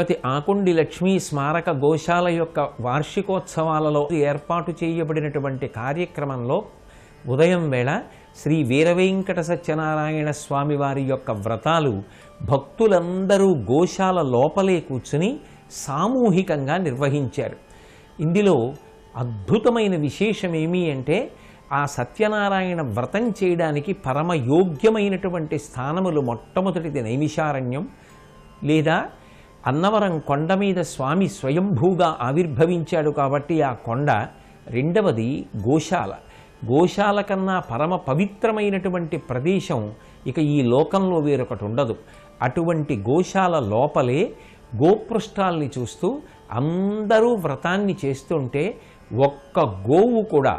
శ్రీమతి ఆకుండి లక్ష్మీ స్మారక గోశాల యొక్క వార్షికోత్సవాలలో ఏర్పాటు చేయబడినటువంటి కార్యక్రమంలో ఉదయం వేళ శ్రీ వీరవేంకట సత్యనారాయణ స్వామి వారి యొక్క వ్రతాలు భక్తులందరూ గోశాల లోపలే కూర్చుని సామూహికంగా నిర్వహించారు. ఇందులో అద్భుతమైన విశేషమేమి అంటే ఆ సత్యనారాయణ వ్రతం చేయడానికి పరమయోగ్యమైనటువంటి స్థానములు మొట్టమొదటిది నైమిషారణ్యం, లేదా అన్నవరం కొండ మీద స్వామి స్వయంభూగా ఆవిర్భవించాడు కాబట్టి ఆ కొండ. రెండవది గోశాల. గోశాల కన్నా పరమ పవిత్రమైనటువంటి ప్రదేశం ఇక ఈ లోకంలో వేరొకటి ఉండదు. అటువంటి గోశాల లోపలే గోపృష్ఠాల్ని చూస్తూ అందరూ వ్రతాన్ని చేస్తుంటే ఒక్క గోవు కూడా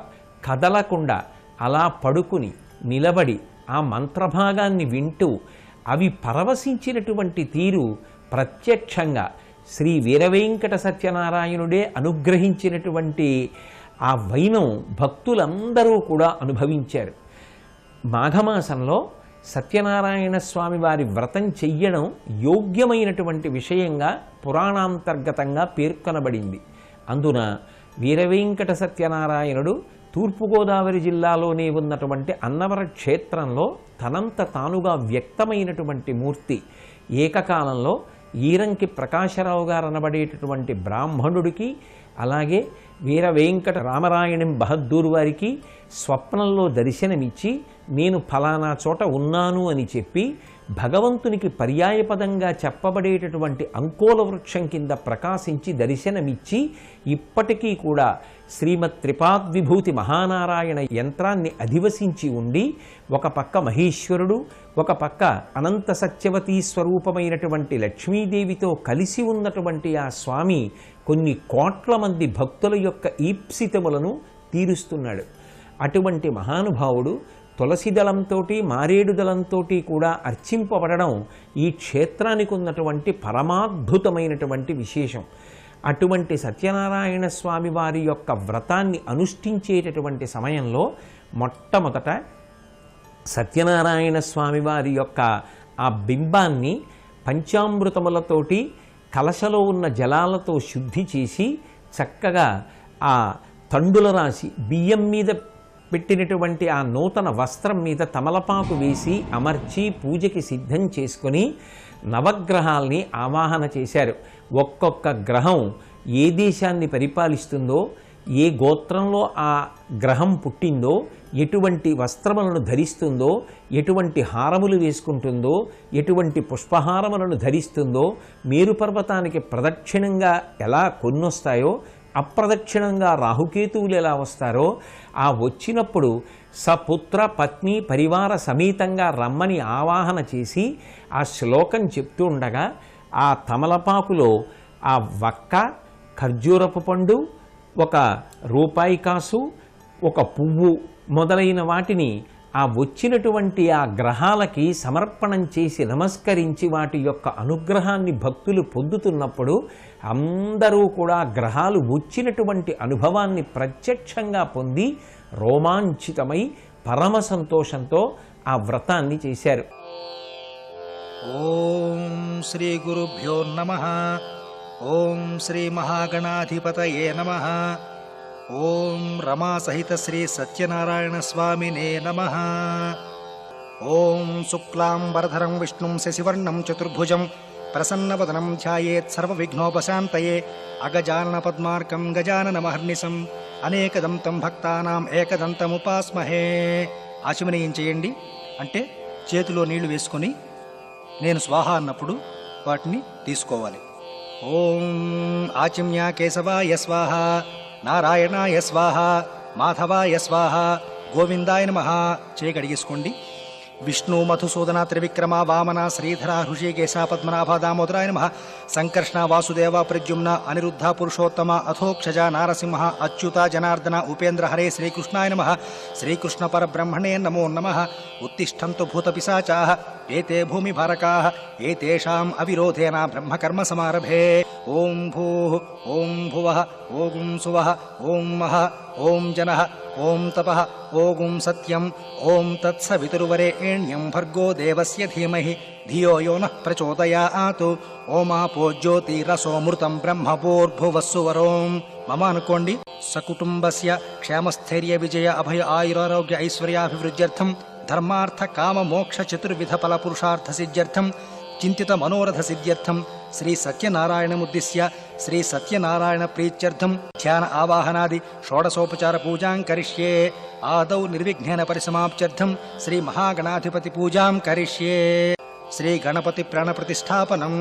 కదలకుండా అలా పడుకుని నిలబడి ఆ మంత్రభాగాన్ని వింటూ అవి పరవశించినటువంటి తీరు ప్రత్యక్షంగా శ్రీ వీరవేంకట సత్యనారాయణుడే అనుగ్రహించినటువంటి ఆ వైనం భక్తులందరూ కూడా అనుభవించారు. మాఘమాసంలో సత్యనారాయణ స్వామి వారి వ్రతం చెయ్యడం యోగ్యమైనటువంటి విషయంగా పురాణాంతర్గతంగా పేర్కొనబడింది. అందున వీరవేంకట సత్యనారాయణుడు తూర్పుగోదావరి జిల్లాలోనే ఉన్నటువంటి అన్నవర క్షేత్రంలో తనంత తానుగా వ్యక్తమైనటువంటి మూర్తి. ఏకకాలంలో ఈరంకి ప్రకాశరావు గారు అనబడేటటువంటి బ్రాహ్మణుడికి, అలాగే వీరవేంకట రామరాయణం బహద్దూర్ వారికి స్వప్నంలో దర్శనమిచ్చి నేను ఫలానా చోట ఉన్నాను అని చెప్పి భగవంతునికి పర్యాయపదంగా చెప్పబడేటటువంటి అంకోల వృక్షం కింద ప్రకాశించి దర్శనమిచ్చి ఇప్పటికీ కూడా శ్రీమత్ త్రిపాద్విభూతి మహానారాయణ యంత్రాన్ని అధివసించి ఉండి ఒక పక్క మహేశ్వరుడు, ఒక పక్క అనంత సత్యవతీ స్వరూపమైనటువంటి లక్ష్మీదేవితో కలిసి ఉన్నటువంటి ఆ స్వామి కొన్ని కోట్ల మంది భక్తుల యొక్క ఈప్సితములను తీరుస్తున్నాడు. అటువంటి మహానుభావుడు తులసిదళంతో మారేడుదళంతో కూడా అర్చింపబడడం ఈ క్షేత్రానికి ఉన్నటువంటి పరమాద్భుతమైనటువంటి విశేషం. అటువంటి సత్యనారాయణ స్వామి వారి యొక్క వ్రతాన్ని అనుష్ఠించేటటువంటి సమయంలో మొట్టమొదట సత్యనారాయణ స్వామి వారి యొక్క ఆ బింబాన్ని పంచామృతములతోటి కలశలో ఉన్న జలాలతో శుద్ధి చేసి చక్కగా ఆ తండుల రాసి బియ్యం మీద పెట్టినటువంటి ఆ నూతన వస్త్రం మీద తమలపాకు వేసి అమర్చి పూజకి సిద్ధం చేసుకొని నవగ్రహాల్ని ఆవాహన చేశారు. ఒక్కొక్క గ్రహం ఏ దేశాన్ని పరిపాలిస్తుందో, ఏ గోత్రంలో ఆ గ్రహం పుట్టిందో, ఎటువంటి వస్త్రములను ధరిస్తుందో, ఎటువంటి హారములు వేసుకుంటుందో, ఎటువంటి పుష్పహారములను ధరిస్తుందో, మేరు పర్వతానికి ప్రదక్షిణంగా ఎలా కొన్నొస్తాయో అప్రదక్షిణంగా రాహుకేతువులు ఎలా వస్తారో ఆ వచ్చినప్పుడు సపుత్ర పత్ని పరివార సమేతంగా రమ్మని ఆవాహన చేసి ఆ శ్లోకం చెప్తూ ఉండగా ఆ తమలపాకులో ఆ వక్క, ఖర్జూరపు పండు, ఒక రూపాయి కాసు, ఒక పువ్వు మొదలైన వాటిని ఆ వచ్చినటువంటి ఆ గ్రహాలకి సమర్పణం చేసి నమస్కరించి వాటి యొక్క అనుగ్రహాన్ని భక్తులు పొందుతున్నప్పుడు అందరూ కూడా గ్రహాలు వచ్చినటువంటి అనుభవాన్ని ప్రత్యక్షంగా పొంది రోమాంచితమై పరమ సంతోషంతో ఆ వ్రతాన్ని చేశారు. ఓం శ్రీ గురుభ్యో నమః. ఓం శ్రీ మహాగణాధిపతయే నమః. ఓం రమా సహిత శ్రీ సత్యనారాయణ స్వామినే నమః. ఓం శుక్లాంబరధరం విష్ణుం శశివర్ణం చతుర్భుజం ప్రసన్నవదనం ధ్యాయేత్ సర్వవిఘ్నోపశాంతయే అగజానన పద్మార్కం గజాననమహర్నిశం అనేకదంతం భక్తానాం ఏకదంతముపాస్మహే. ఆచమనీయం చేయండి. అంటే చేతిలో నీళ్లు వేసుకొని నేను స్వాహ అన్నప్పుడు వాటిని తీసుకోవాలి. ఓం ఆచిమ్య కేశవాయ స్వాహ, నారాయణాయ స్వాహ, మాధవాయ స్వాహ, గోవిందాయ నమః. చేయగడిగేసుకోండి. విష్ణు మధుసూదన త్రివిక్రమ వామన శ్రీధర హృషికేశ పద్మనాభ దామోదరాయ నమః. సంకర్షణ వాసుదేవ ప్రద్యుమ్న అనిరుద్ధ పురుషోత్తమ అథోక్షజ నారసింహ అచ్యుత జనార్దన ఉపేంద్ర హరే శ్రీకృష్ణాయ నమః. శ్రీకృష్ణ పరబ్రహ్మణే నమో నమః. ఉత్తిష్టంతు భూతపిశాచాః ఏతే భూమిభారకాః ఏతేషాం అవిరోధేన బ్రహ్మకర్మ సమారభే. ఓం భూః ఓం భువః ఓం సువః ఓం మహః ఓం జనః ఓం తపః ఓం సత్యం ఓం తత్సవితుర్వరేణ్యం భర్గో దేవస్య ధీమహి ధియో యో నః ప్రచోదయాత్. ఓమాపో జ్యోతిరసోమృతం బ్రహ్మభూర్భువస్సువరోం. మమ అనుకోండి. సకుటుంబస్య క్షేమస్థైర్య విజయ అభయ ఆయురారోగ్య ఐశ్వర్యాభివృద్ధ్యర్థం ధర్మార్థ కామ మోక్ష చతుర్విధ ఫల పురుషార్థ సిద్ధ్యర్థం చింతిత మనోరథ సిద్ధ్యర్థం శ్రీ సత్యనారాయణముద్దిశ్య శ్రీ సత్యనారాయణ ప్రీత్యర్థం ధ్యాన ఆవాహనాది షోడశోపచార పూజాం కరిష్యే. ఆదౌ నిర్విఘ్నేన పరిసమాప్త్యర్థం శ్రీ మహాగణాధిపతి పూజాం కరిష్యే. శ్రీ గణపతి ప్రాణ ప్రతిష్టాపనం.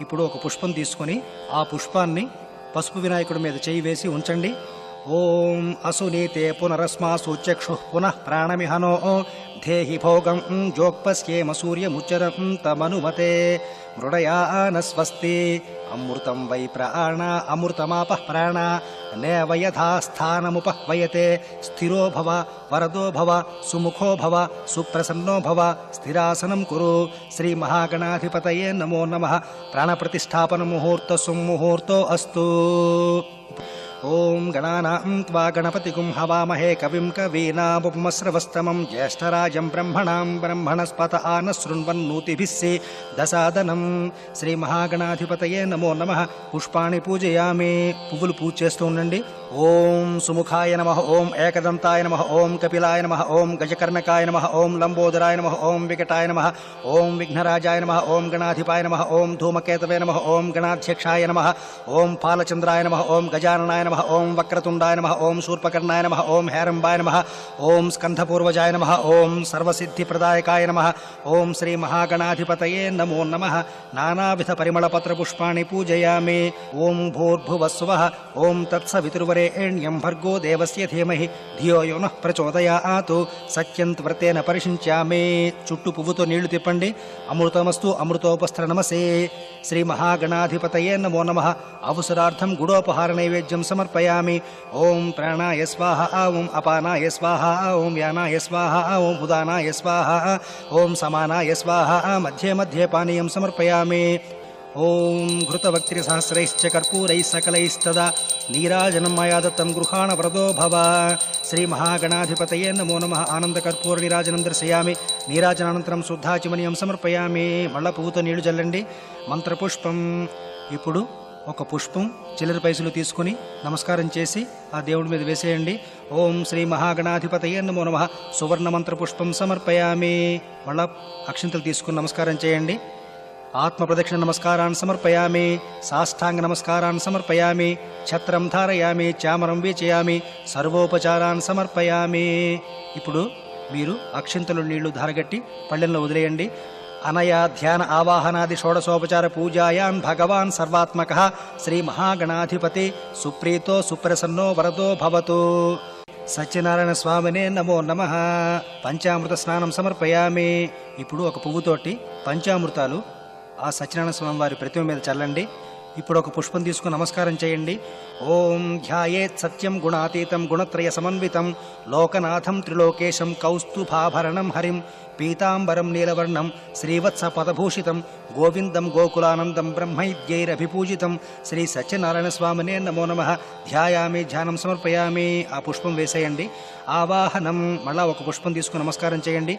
ఇప్పుడు ఒక పుష్పం తీసుకుని ఆ పుష్పాన్ని పసుపు వినాయకుడి మీద చేయి వేసి ఉంచండి. ఓం అసునీతే పునరస్మాసు చక్షు పునః ప్రాణమిహనో ధేహి భోగం జోక్పస్యేమ సూర్యముచ్చరం తమనుమతే మృడయాన స్వస్తి. అమృతం వై ప్రాణ అమృతమాపః ప్రాణ నేవ యథా స్థానముపహ్వయతే. స్థిరో భవ వరదో భవ సుముఖో భవ సుప్రసన్నో భవ స్థిరాసనం కురు. శ్రీ మహాగణాధిపతయే నమో నమః. ప్రాణప్రతిష్టాపన ముహూర్త సుముహూర్తో అస్తు. ఓం గణానాం త్వా గణపతిగుం హవామహే కవిం కవీనాముపమస్రవస్తమం జ్యేష్ఠరాజం బ్రహ్మణాం బ్రహ్మణస్పత ఆనశృణ్వన్నోతిభిः దశాదనం. శ్రీ మహాగణాధిపతయే నమో నమః. పుష్పాణి పూజయామి. పువ్వులు పూజ చేస్తూ ఉండండి. ఓం సుముఖాయ నమః. ఓం ఏకదంతాయ నమః. ఓం కపిలాయ నమః. ఓం గజకర్ణకాయ నమః. ఓం లంబోదరాయ నమః. ఓం వికటాయ నమః. ఓం విఘ్నరాజాయ నమః. ఓం గణాధిపాయ నమః. ఓం ధూమకేతవే నమః. ఓం గణాధ్యక్షాయ నమః. ఓం పాలచంద్రాయ నమః. ఓం గజాననాయ నమః. ఓం వక్రతుండాయ నమః. ఓం శూర్పకర్ణాయ నమః. ఓం హేరంబాయ నమః. ఓం స్కంధపూర్వజాయ నమః. ఓం సర్వసిద్ధిప్రదాయకాయ నమః. ఓం శ్రీ మహాగణాధిపతయే నమో నమః. నానావిధ పరిమళపత్ర పుష్పాణి పూజయామి. ఓం భూర్భువస్సువః. ఓం తత్సవితుర్వరేణ్యం భర్గో దేవస్య ధీమహి ధియో యో నః ప్రచోదయాత్. సత్యం వ్రతేన పరిశించామి. చుట్టూ పువ్వుతో నీళ్లు తిప్పండి. అమృతమస్తు అమృతోపస్త్ర నమసే. శ్రీ మహాగణాధిపతయే నమో నమః. అవసరార్థం గుడోపహార నైవేద్యం సమర్పయామి. ఓం ప్రాణాయ స్వాహ. ఓం అపానాయ స్వాహ. ఓం వ్యానాయ స్వాహ. ఓం ఉదానాయ స్వాహ. ఓం సమానాయ స్వాహ. మధ్యే మధ్యే పానీయం సమర్పయామి. ఓం ఘృతవక్త్రిసహస్రైశ్చ కర్పూరైः సకలైస్తదా నీరాజనం మయా దత్తం గృహాణ వరదో భవ. శ్రీ మహాగణాధిపతయే నమో నమః. ఆనందకర్పూర నీరాజనం దర్శయామి. నీరాజనానంతరం శుద్ధాచిమనీయం సమర్పయామి. మళ్ళా పువ్వుతో నీళ్లు చల్లండి. మంత్రపుష్పం. ఇప్పుడు ఒక పుష్పం చిల్లర పైసలు తీసుకుని నమస్కారం చేసి ఆ దేవుడి మీద వేసేయండి. ఓం శ్రీ మహాగణాధిపతయే నమో నమః. సువర్ణ మంత్ర పుష్పం సమర్పయామి. మళ్ళా అక్షింతలు తీసుకుని నమస్కారం చేయండి. ఆత్మ ప్రదక్షిణ నమస్కారాన్ని సమర్పయామి. సాష్టాంగ నమస్కారాన్ని సమర్పయామి. ఛత్రం ధారయామి. చామరం వీచయామి. సర్వోపచారాన్ని సమర్పయామి. ఇప్పుడు మీరు అక్షింతలు నీళ్లు ధారగట్టి పళ్ళెంలో వదిలేయండి. అనయా ధ్యాన ఆవాహనాది షోడశోపచార పూజాయాం భగవాన్ సర్వాత్మకః శ్రీ మహాగణాధిపతి సుప్రీతో సుప్రసన్నో వరదో భవతు. సత్యనారాయణ స్వామినే నమో నమః. పంచామృత స్నానం సమర్పయామి. ఇప్పుడు ఒక పువ్వుతోటి పంచామృతాలు ఆ సత్యనారాయణ స్వామి వారి ప్రతిమ మీద చల్లండి. ఇప్పుడు ఒక పుష్పం తీసుకుని నమస్కారం చేయండి. ఓం ధ్యాయేత్ సత్యం గుణాతీతం గుణత్రయ సమన్వితం లోకనాథం త్రిలోకేశం కౌస్తుభాభరణం హరిం పీతాంబరం నీలవర్ణం శ్రీవత్స పదభూషితం గోవిందం గోకులానందం బ్రహ్మైద్యైరభిపూజితం శ్రీ సత్యనారాయణ స్వామినే నమో నమః. ధ్యాయామి. ధ్యానం సమర్పయామి. ఆ పుష్పం వేసేయండి. ఆవాహనం. మళ్ళా ఒక పుష్పం తీసుకుని నమస్కారం చేయండి.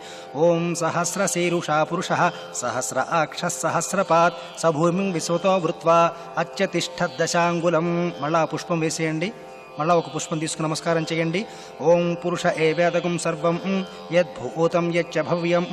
ఓం సహస్రశీరుషా పురుషః సహస్ర అక్షః సహస్రపాత్ సభూమిం విశ్వతో వృత్వా అత్యతిష్ఠద్దశాంగులం. మళ్ళా ఆ పుష్పం వేసేయండి. మళ్ళా ఒక పుష్పం తీసుకుని నమస్కారం చేయండి. ఓం పురుష ఏవేదకం సర్వం యద్భూతం యచ్చ భవ్యం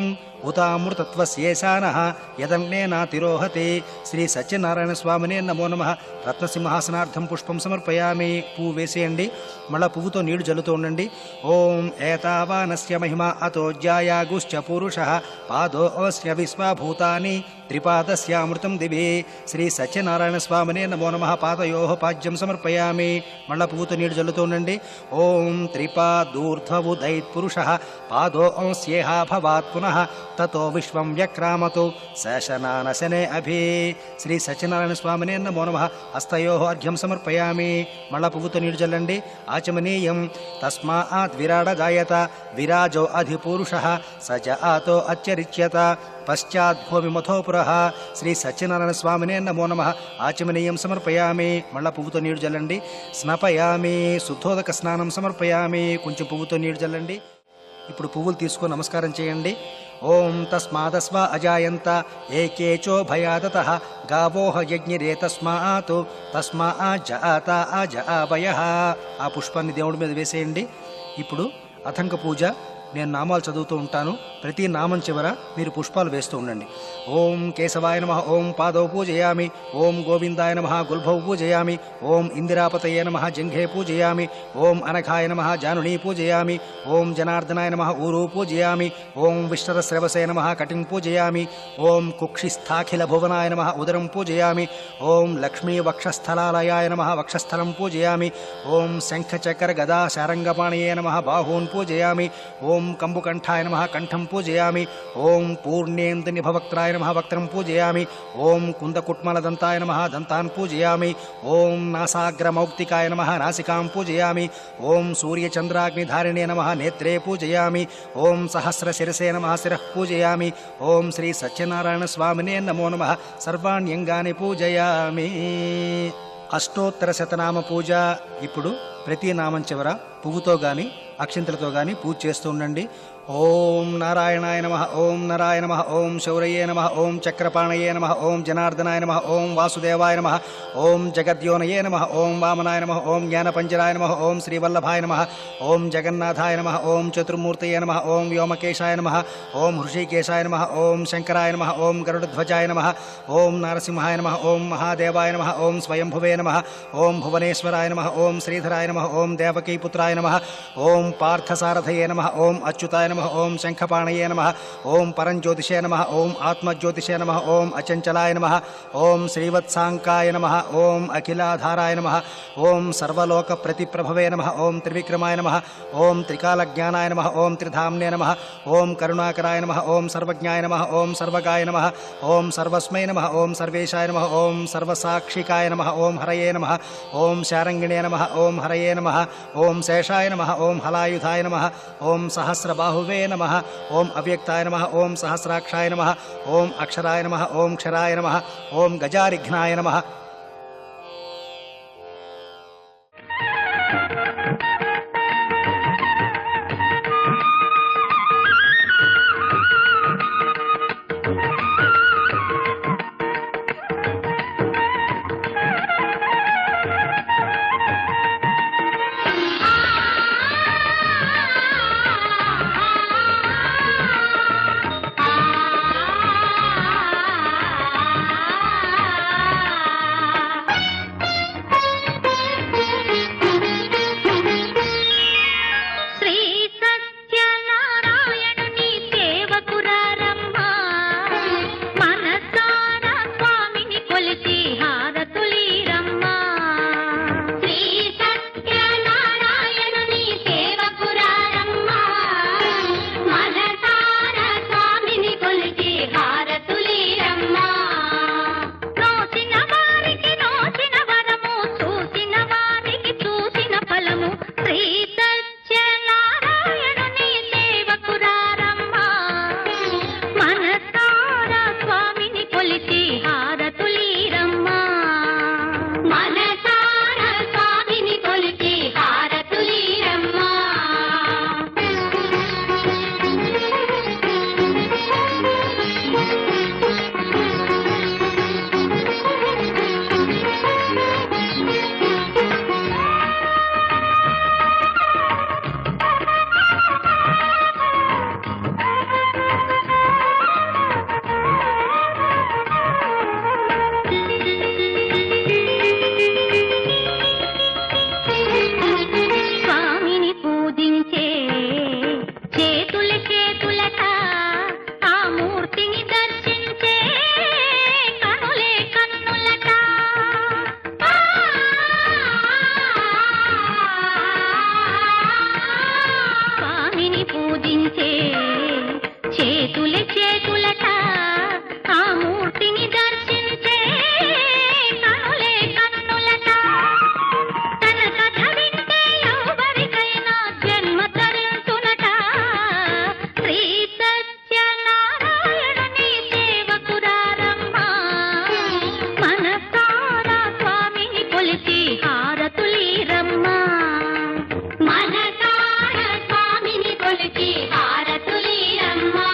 ఉతామృతత్వస్యేశానః యదన్నేనాతిరోహతే. శ్రీ సత్యనారాయణ స్వామినే నమో నమః. రత్నసింహాసనార్థం పుష్పం సమర్పయామి. పువ్వు వేసేయండి. మళ్ళా పువ్వుతో నీళ్లు జల్లుతూ ఉండండి. ఓం ఏతావానస్య మహిమ అతో జ్యాయాగుశ్చ పురుషః పాదోస్య విశ్వభూతాని త్రిపాదస్యామృతం దివే. శ్రీ సత్యనారాయణ స్వామినే నమో నమః. పాదయోః పాద్యం సమర్పయామి. మళ్ళా పువ్వుతో నీళ్లు జల్లుతూ ఉండండి. ఓం త్రిపాదూర్ధ్వవుదైత్ పురుషః పాదోస్యేహ భవాత్ పునః తతో విశ్వం వ్యక్రామతు శేషనానశనే అభి. శ్రీ సత్యనారాయణ స్వామినే నమో నమః. హస్తయో అర్ఘ్యం సమర్పయామి. మళ్ళా పువ్వుతో నీరు చల్లండి. ఆచమనీయం. తస్మాత్ విరాడ జాయత విరాజో అధిపురుషః సజ ఆతో అత్యరిచ్యత పశ్చాద్భూమి మథోపురః. శ్రీ సత్యనారాయణ స్వామినే నమో నమః. ఆచమనీయం సమర్పయామి. మళ్ళా పువ్వుతో నీరు చల్లండి. స్నపయామి. శుద్ధోదక స్నానం సమర్పయామి. కొంచెం పువ్వుతో నీరు చల్లండి. ఇప్పుడు పువ్వులు తీసుకొని నమస్కారం చేయండి. ఓం తస్మాదస్వ అజాయంత ఏకేచో భయాదతః గావోహ యజ్ఞిరే తస్మాత్ జాత అజావయః. ఆ పుష్పాన్ని దేవుడి మీద వేసేయండి. ఇప్పుడు అథంక పూజ. నేను నామాలు చదువుతూ ఉంటాను. ప్రతి నామం చివర మీరు పుష్పాలు వేస్తూ ఉండండి. ఓం కేశవాయ నమః. ఓం పాదౌ పూజయామి. ఓం గోవిందాయ నమః. గుల్భౌ పూజయామి. ఓం ఇందిరాపతయే నమః. జంఘే పూజయామి. ఓం అనఘాయ నమః. జానునీ పూజయామి. ఓం జనార్దనాయ నమః. ఊరు పూజయామి. ఓం విష్ణురశ్రవసే నమః. కటిం పూజయామి. ఓం కుక్షిస్థాఖిల భువనాయ నమః. ఉదరం పూజయామి. ఓం లక్ష్మీ వక్షస్థలాలయాయ నమః. వక్షస్థలం పూజయామి. ఓం శంఖచక్ర గదా శారంగపాణయే నమః. బాహూన్ పూజయామి. ఓం కంబుకంఠాయ నమః. కంఠం పూజయామి. ఓం పూర్ణేందు నిభవక్త్రాయ నమః. వక్త్రం పూజయామి. ఓం కుందకుట్మలదంతాయ నమః. దంతాన్ పూజయామి. ఓం నాసాగ్రమౌక్తికాయ నమః. నాసికాం పూజయామి. ఓం సూర్యచంద్రాగ్నిధారిణే నమః. నేత్రే పూజయామి. ఓం సహస్రశిరసే నమః. శిరః పూజయామి. ఓం శ్రీ సత్యనారాయణ స్వామినే నమో నమః. సర్వాణ్యంగాని పూజయామి. అష్టోత్తర శతనామ పూజ. ఇప్పుడు ప్రతి నామం చివర పువ్వుతో గాని అక్షింతలతో గాని పూజ చేస్తూ ఉండండి. ఓం నారాయణాయ నమః. ఓం నరాయ నమః. ఓం శౌరయే నమః. ఓం చక్రపాణయే నమః. ఓం జనార్దనాయ నమః. ఓం వాసుదేవాయ నమః. ఓం జగద్యోనయే నమః. ఓం వామనాయ నమః. ఓం జ్ఞానపంజరాయ నమః. ఓం శ్రీవల్లభాయ నమః. ఓం జగన్నాథాయ నమః. ఓం చతుర్మూర్తయే నమః. ఓం వ్యోమకేశాయ నమః. ఓం హృషికేశాయ నమః. ఓం శంకరాయ నమః. ఓం గరుడధ్వజాయ నమః. ఓం నారసింహాయ నమః. ఓం మహాదేవాయ నమః. ఓం స్వయంభువే నమః. ఓం భువనేశ్వరాయ నమః. ఓం శ్రీధరాయ నమః. ఓం దేవకీపుత్రాయ నమః. ఓం పార్థసారథయే నమః. ఓం అచ్యుతాయ నమః. ఓం శంఖపాణయే నమః. ఓం పరంజ్యోతిషే నమః. ఓం ఆత్మజ్యోతిషే నమః. ఓం అచంచలాయ నమః. ఓం శ్రీవత్సాంకాయ నమః. ఓం అఖిలాధారాయ నమః. ఓం సర్వలోక ప్రతిప్రభవే నమః. ఓం త్రివిక్రమాయ నమః. ఓం త్రికాలజ్ఞానాయ నమః. ఓం త్రిధామ్నే నమః. ఓం కరుణాకరాయ నమః. ఓం సర్వజ్ఞాయ నమః. ఓం సర్వగాయ నమః. ఓం సర్వస్మై నమః. ఓం సర్వేశాయ నమః. ఓం సర్వసాక్షికాయ నమః. ఓం హరయే నమః. ఓం శారంగిణే నమః. ఓం హరయే నమః. ఓం శేషాయ నమః. ఓం హలాయుధాయ నమః. ఓం సహస్రబాహువే నమః. ఓం అవ్యక్తాయ నమః. ఓం సహస్రాక్షాయ నమః. ఓం అక్షరాయ నమః. ఓం క్షరాయ నమః. ఓం గజారిఘ్నాయ నమః. కొలిచి హారతులీరమ్మా.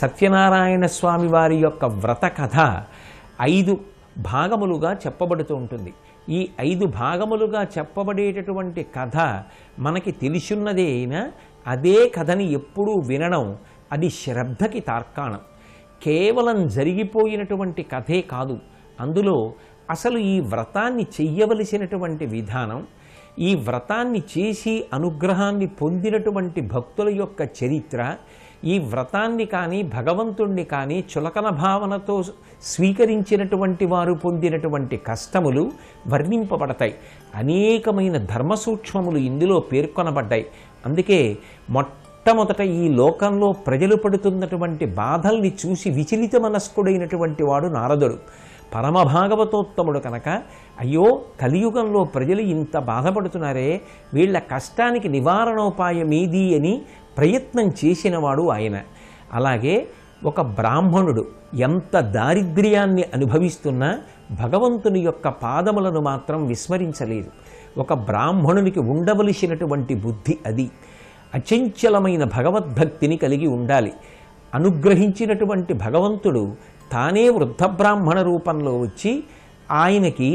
సత్యనారాయణ స్వామి వారి యొక్క వ్రత కథ 5 భాగములుగా చెప్పబడుతూ ఉంటుంది. ఈ 5 భాగములుగా చెప్పబడేటటువంటి కథ మనకి తెలిసున్నదే అయినా అదే కథని ఎప్పుడూ వినడం అది శ్రద్ధకి తార్కాణం. కేవలం జరిగిపోయినటువంటి కథే కాదు, అందులో అసలు ఈ వ్రతాన్ని చెయ్యవలసినటువంటి విధానం, ఈ వ్రతాన్ని చేసి అనుగ్రహాన్ని పొందినటువంటి భక్తుల యొక్క చరిత్ర, ఈ వ్రతాన్ని కానీ భగవంతుణ్ణి కానీ చులకన భావనతో స్వీకరించినటువంటి వారు పొందినటువంటి కష్టములు వర్ణింపబడతాయి. అనేకమైన ధర్మ సూక్ష్మములు ఇందులో పేర్కొనబడ్డాయి. అందుకే మొట్టమొదట ఈ లోకంలో ప్రజలు పడుతున్నటువంటి బాధల్ని చూసి విచలిత మనస్కుడైనటువంటి వాడు నారదుడు. పరమభాగవతోత్తముడు కనుక అయ్యో కలియుగంలో ప్రజలు ఇంత బాధపడుతున్నారే, వీళ్ల కష్టానికి నివారణోపాయం ఏది అని ప్రయత్నం చేసినవాడు ఆయన. అలాగే ఒక బ్రాహ్మణుడు ఎంత దారిద్ర్యాన్ని అనుభవిస్తున్నా భగవంతుని యొక్క పాదములను మాత్రం విస్మరించలేదు. ఒక బ్రాహ్మణునికి ఉండవలసినటువంటి బుద్ధి అది. అచంచలమైన భగవద్భక్తిని కలిగి ఉండాలి. అనుగ్రహించినటువంటి భగవంతుడు తానే వృద్ధ బ్రాహ్మణ రూపంలో వచ్చి ఆయనకి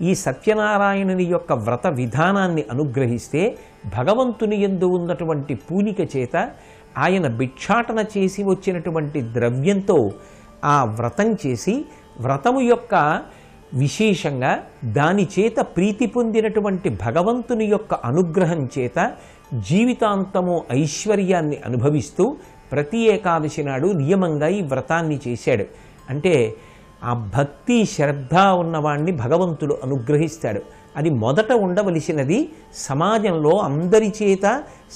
ఈ సత్యనారాయణుని యొక్క వ్రత విధానాన్ని అనుగ్రహిస్తే భగవంతుని యందు ఉన్నటువంటి పూనిక చేత ఆయన భిక్షాటన చేసి వచ్చినటువంటి ద్రవ్యంతో ఆ వ్రతం చేసి వ్రతము యొక్క విశేషంగా దాని చేత ప్రీతి పొందినటువంటి భగవంతుని యొక్క అనుగ్రహం చేత జీవితాంతము ఐశ్వర్యాన్ని అనుభవిస్తూ ప్రతి ఏకాదశి నాడు నియమంగా ఈ వ్రతాన్ని చేశాడు. అంటే ఆ భక్తి శ్రద్ధ ఉన్నవాణ్ణి భగవంతుడు అనుగ్రహిస్తాడు. అది మొదట ఉండవలసినది సమాజంలో అందరి చేత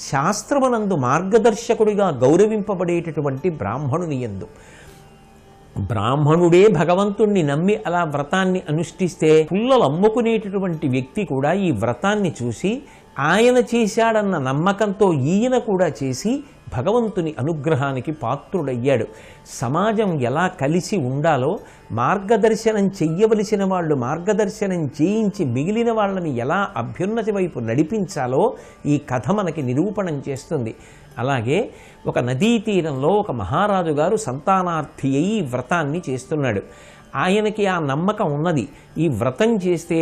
శాస్త్రమునందు మార్గదర్శకుడిగా గౌరవింపబడేటటువంటి బ్రాహ్మణుని యందు. బ్రాహ్మణుడే భగవంతుణ్ణి నమ్మి అలా వ్రతాన్ని అనుష్ఠిస్తే పుల్లలు అమ్ముకునేటటువంటి వ్యక్తి కూడా ఈ వ్రతాన్ని చూసి ఆయన చేశాడన్న నమ్మకంతో ఈయన కూడా చేసి భగవంతుని అనుగ్రహానికి పాత్రుడయ్యాడు. సమాజం ఎలా కలిసి ఉండాలో, మార్గదర్శనం చెయ్యవలసిన వాళ్ళు మార్గదర్శనం చేయించి మిగిలిన వాళ్ళని ఎలా అభ్యున్నతి వైపు నడిపించాలో ఈ కథ మనకి నిరూపణం చేస్తుంది. అలాగే ఒక నదీ తీరంలో ఒక మహారాజు గారు సంతానార్థి అయి ఈ వ్రతాన్ని చేస్తున్నాడు. ఆయనకి ఆ నమ్మకం ఉన్నది, ఈ వ్రతం చేస్తే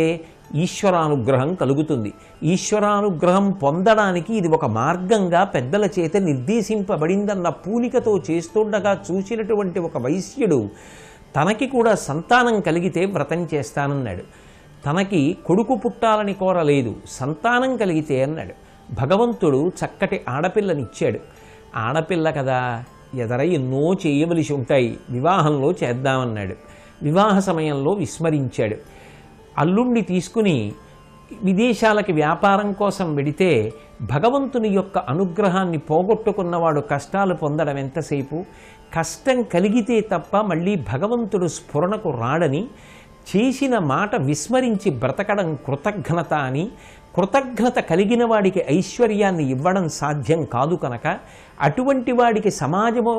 ఈశ్వరానుగ్రహం కలుగుతుంది. ఈశ్వరానుగ్రహం పొందడానికి ఇది ఒక మార్గంగా పెద్దల చేత నిర్దేశింపబడిందన్న పూనికతో చేస్తుండగా చూసినటువంటి ఒక వైశ్యుడు తనకి కూడా సంతానం కలిగితే వ్రతం చేస్తానన్నాడు. తనకి కొడుకు పుట్టాలని కోరలేదు, సంతానం కలిగితే అన్నాడు. భగవంతుడు చక్కటి ఆడపిల్లనిచ్చాడు. ఆడపిల్ల కదా, ఎదర ఎన్నో చేయవలసి ఉంటాయి, వివాహంలో చేద్దామన్నాడు. వివాహ సమయంలో విస్మరించాడు. అల్లుణ్ణి తీసుకుని విదేశాలకి వ్యాపారం కోసం వెడితే భగవంతుని యొక్క అనుగ్రహాన్ని పోగొట్టుకున్నవాడు కష్టాలు పొందడం ఎంతసేపు? కష్టం కలిగితే తప్ప మళ్ళీ భగవంతుడు స్ఫురణకు రాడని, చేసిన మాట విస్మరించి బ్రతకడం కృతజ్ఞత అని, కృతజ్ఞత కలిగిన వాడికి ఐశ్వర్యాన్ని ఇవ్వడం సాధ్యం కాదు కనుక అటువంటి వాడికి సమాజము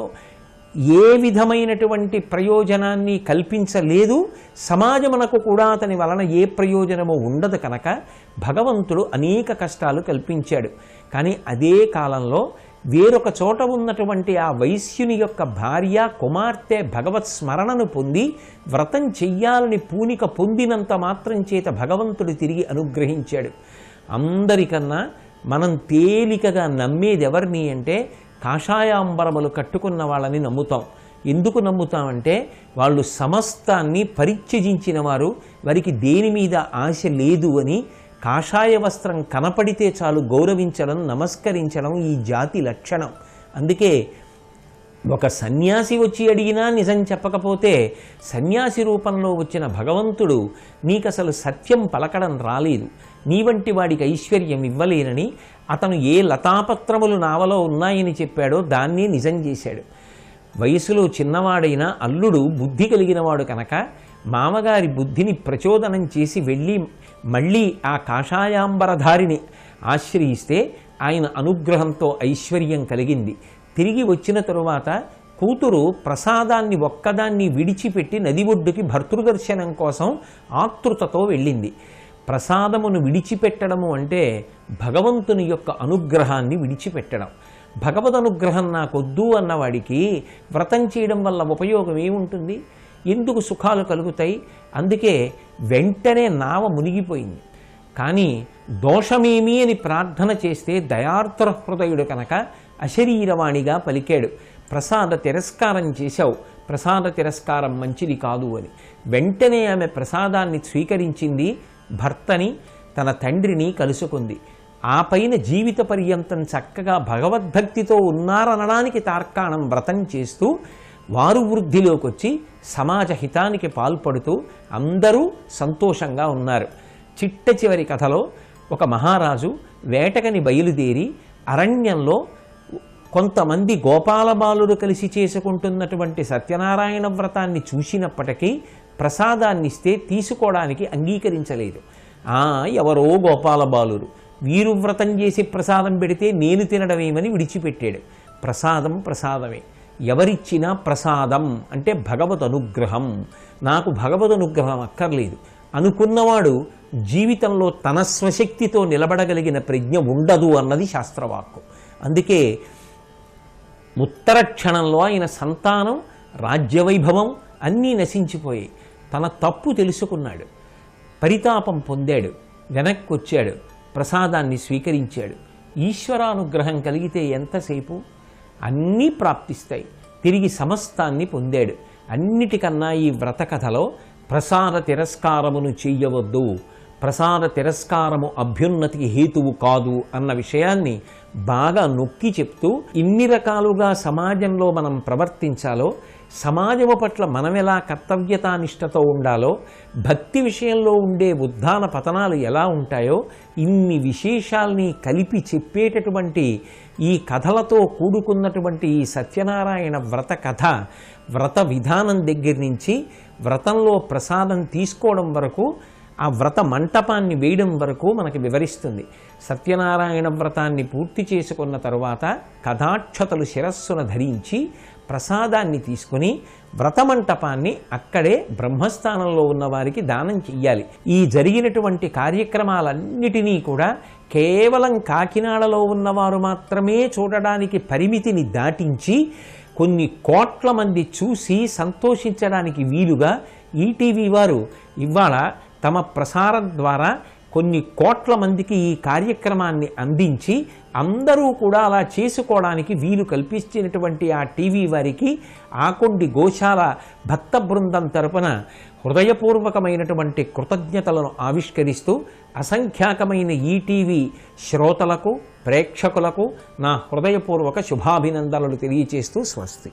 ఏ విధమైనటువంటి ప్రయోజనాన్ని కల్పించలేదు, సమాజమునకు కూడా అతని వలన ఏ ప్రయోజనము ఉండదు కనుక భగవంతుడు అనేక కష్టాలు కల్పించాడు. కానీ అదే కాలంలో వేరొక చోట ఉన్నటువంటి ఆ వైశ్యుని యొక్క భార్య కుమార్తె భగవత్ స్మరణను పొంది వ్రతం చెయ్యాలని పూనిక పొందినంత మాత్రం చేత భగవంతుడు తిరిగి అనుగ్రహించాడు. అందరికన్నా మనం తేలికగా నమ్మేది ఎవరిని అంటే కాషాయాంబరములు కట్టుకున్న వాళ్ళని నమ్ముతాం. ఎందుకు నమ్ముతామంటే వాళ్ళు సమస్తాన్ని పరిత్యజించిన వారు, వారికి దేని మీద ఆశ లేదు అని, కాషాయ వస్త్రం కనపడితే చాలు గౌరవించడం, నమస్కరించడం ఈ జాతి లక్షణం. అందుకే ఒక సన్యాసి వచ్చి అడిగినా నిజం చెప్పకపోతే సన్యాసి రూపంలో వచ్చిన భగవంతుడు నీకసలు సత్యం పలకడం రాలేదు, నీ వంటి వాడికి ఐశ్వర్యం ఇవ్వలేనని అతను ఏ లతాపత్రములు నావలో ఉన్నాయని చెప్పాడో దాన్ని నిజం చేశాడు. వయసులో చిన్నవాడైన అల్లుడు బుద్ధి కలిగినవాడు కనుక మామగారి బుద్ధిని ప్రచోదనం చేసి వెళ్ళి మళ్ళీ ఆ కాషాయాంబరధారిని ఆశ్రయిస్తే ఆయన అనుగ్రహంతో ఐశ్వర్యం కలిగింది. తిరిగి వచ్చిన తరువాత కూతురు ప్రసాదాన్ని ఒక్కదాన్ని విడిచిపెట్టి నది ఒడ్డుకి భర్తృదర్శనం కోసం ఆతృతతో వెళ్ళింది. ప్రసాదమును విడిచిపెట్టడము అంటే భగవంతుని యొక్క అనుగ్రహాన్ని విడిచిపెట్టడం. భగవద్ అనుగ్రహం నాకొద్దు అన్నవాడికి వ్రతం చేయడం వల్ల ఉపయోగం ఏముంటుంది? ఎందుకు సుఖాలు కలుగుతాయి? అందుకే వెంటనే నావ మునిగిపోయింది. కానీ దోషమేమి అని ప్రార్థన చేస్తే దయార్ద్ర హృదయుడు కనుక అశరీరవాణిగా పలికాడు, ప్రసాద తిరస్కారం చేశావు, ప్రసాద తిరస్కారం మంచిది కాదు అని. వెంటనే ఆమె ప్రసాదాన్ని స్వీకరించింది, భర్తని తన తండ్రిని కలుసుకుంది. ఆ పైన జీవిత పర్యంతం చక్కగా భగవద్భక్తితో ఉన్నారనడానికి తార్కాణం వ్రతం చేస్తూ వారు వృద్ధిలోకి వచ్చి సమాజ హితానికి పాల్పడుతూ అందరూ సంతోషంగా ఉన్నారు. చిట్ట చివరి కథలో ఒక మహారాజు వేటకని బయలుదేరి అరణ్యంలో కొంతమంది గోపాలబాలుడు కలిసి చేసుకుంటున్నటువంటి సత్యనారాయణ వ్రతాన్ని చూసినప్పటికీ ప్రసాదాన్ని ఇస్తే తీసుకోవడానికి అంగీకరించలేదు. ఎవరో గోపాలబాలురు, వీరు వ్రతం చేసి ప్రసాదం పెడితే నేను తినడమేమని విడిచిపెట్టాడు. ప్రసాదం ప్రసాదమే, ఎవరిచ్చినా ప్రసాదం అంటే భగవద్ అనుగ్రహం. నాకు భగవద్ అనుగ్రహం అక్కర్లేదు అనుకున్నవాడు జీవితంలో తన స్వశక్తితో నిలబడగలిగిన ప్రజ్ఞ ఉండదు అన్నది శాస్త్రవాక్కు. అందుకే ఉత్తర క్షణంలో ఆయన సంతానం, రాజ్యవైభవం అన్నీ నశించిపోయాయి. తన తప్పు తెలుసుకున్నాడు, పరితాపం పొందాడు, వెనక్కి వచ్చాడు, ప్రసాదాన్ని స్వీకరించాడు. ఈశ్వరానుగ్రహం కలిగితే ఎంతసేపు అన్నీ ప్రాప్తిస్తాయి. తిరిగి సమస్తాన్ని పొందాడు. అన్నిటికన్నా ఈ వ్రత కథలో ప్రసాద తిరస్కారమును చెయ్యవద్దు, ప్రసాద తిరస్కారము అభ్యున్నతికి హేతువు కాదు అన్న విషయాన్ని బాగా నొక్కి చెప్తూ ఇన్ని రకాలుగా సమాజంలో మనం ప్రవర్తించాలో, సమాజము పట్ల మనం ఎలా కర్తవ్యతానిష్టతో ఉండాలో, భక్తి విషయంలో ఉండే ఉద్ధాన పతనాలు ఎలా ఉంటాయో ఇన్ని విశేషాల్ని కలిపి చెప్పేటటువంటి ఈ కథలతో కూడుకున్నటువంటి ఈ సత్యనారాయణ వ్రత కథ, వ్రత విధానం దగ్గర నుంచి వ్రతంలో ప్రసాదం తీసుకోవడం వరకు, ఆ వ్రత మంటపాన్ని వేయడం వరకు మనకి వివరిస్తుంది. సత్యనారాయణ వ్రతాన్ని పూర్తి చేసుకున్న తరువాత కథాక్షతలు శిరస్సును ధరించి ప్రసాదాన్ని తీసుకుని వ్రతమంటపాన్ని అక్కడే బ్రహ్మస్థానంలో ఉన్న వారికి దానం చెయ్యాలి. ఈ జరిగినటువంటి కార్యక్రమాలన్నిటినీ కూడా కేవలం కాకినాడలో ఉన్నవారు మాత్రమే చూడడానికి పరిమితిని దాటించి కొన్ని కోట్ల మంది చూసి సంతోషించడానికి వీలుగా ఈటీవీ వారు ఇవాళ తమ ప్రసారం ద్వారా కొన్ని కోట్ల మందికి ఈ కార్యక్రమాన్ని అందించి అందరూ కూడా అలా చేసుకోవడానికి వీలు కల్పించినటువంటి ఆ టీవీ వారికి ఆకొండి గోశాల భక్త బృందం తరపున హృదయపూర్వకమైనటువంటి కృతజ్ఞతలను ఆవిష్కరిస్తూ అసంఖ్యాకమైన ఈటీవీ శ్రోతలకు, ప్రేక్షకులకు నా హృదయపూర్వక శుభాభినందనలు తెలియచేస్తూ స్వస్తి.